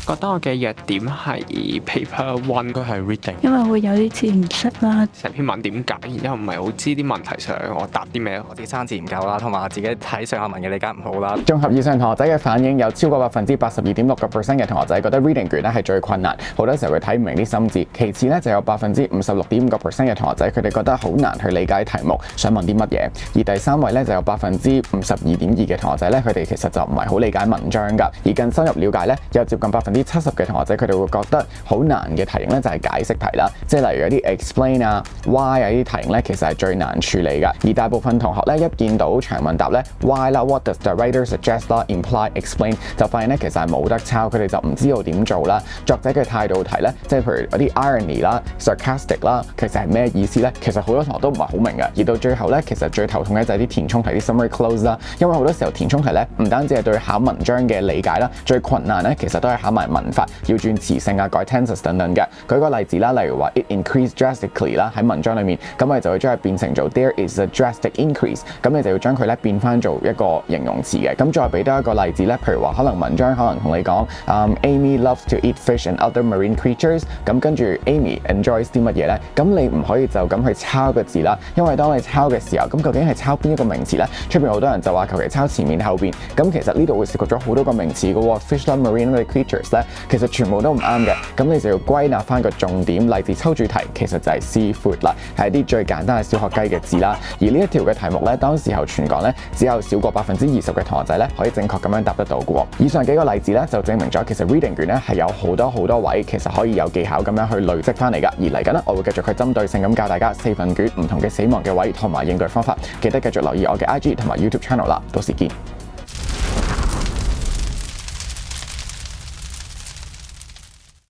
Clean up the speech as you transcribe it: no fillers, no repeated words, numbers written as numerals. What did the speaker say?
覺得我嘅弱點係 paper one 佢係 reading，因為會有啲字唔識啦，成篇文點解，然之後唔係好知啲問題上我答啲咩，我自己生字唔夠啦，同埋自己睇上下文嘅理解唔好啦。綜合以上同學仔嘅反應，有超過82.6% 嘅同學仔覺得 reading 卷咧係最困難，好多時候佢睇唔明啲心字。其次咧就有56.5% 嘅同學仔佢哋覺得好難去理解題目，想問啲乜嘢。而第三位咧就有52.2%嘅同學仔咧，佢哋其實就唔係好理解文章㗎。而更深入了解咧，有接近70%嘅同學仔佢哋會覺得好難嘅題型咧就係解釋題啦，即係例如有啲 explain 啊、why 啊呢啲題型咧其實係最難處理㗎。而大部分同學咧一見到長問答咧 why 啦、what does the writer suggest 啦、imply、explain 就發現咧其實係冇得抄，佢哋就唔知道點做啦。作者嘅態度題咧，即係譬如嗰啲 irony 啦、sarcastic 啦，其實係咩意思咧？其實好多同學都唔係好明嘅。而到最後咧，其實最頭痛嘅就係啲填充題、啲 summary close 啦，因為好多時候填充題咧唔單止係對考文章嘅理解啦，最困難咧其實都係考埋文法，要轉詞性啊、改 tenses 等等嘅。舉個例子啦，例如話 it increased drastically 啦，喺文章裡面，咁我哋就會將佢變成做 there is a drastic increase， 咁你就要將佢咧變翻做一個形容詞嘅。咁再俾多一個例子咧，譬如話可能文章可能同你講Amy loves to eat fish and other marine creatures， 咁跟住 Amy enjoys 啲乜嘢咧？咁你唔可以就咁去抄個字啦，因為當你抄嘅時候，咁究竟係抄邊一個名詞咧？出邊好多人就話求其抄前面後邊，咁其實呢度會涉及咗好多個名詞嘅喎 ，fish 啦、marine 嘅 creatures 咧，其實全部都唔啱嘅。咁你就要歸納翻個重點，例子抽住題，其實就係 seafood 啦，係一啲最簡單嘅小學雞嘅字啦。而呢一條嘅題目咧，當時候全港咧只有少過20%嘅同學仔咧可以正確咁樣答得到嘅喎。以上幾個例子咧就證明咗其實 reading 卷咧係有好多位其實可以有技巧咁樣去累積翻嚟㗎。而嚟緊咧，我會繼續去針對性咁教大家4份卷唔同嘅死亡嘅位同埋應對方法。記得繼續留意我嘅 IG 同埋 YouTube channel 啦，到時見。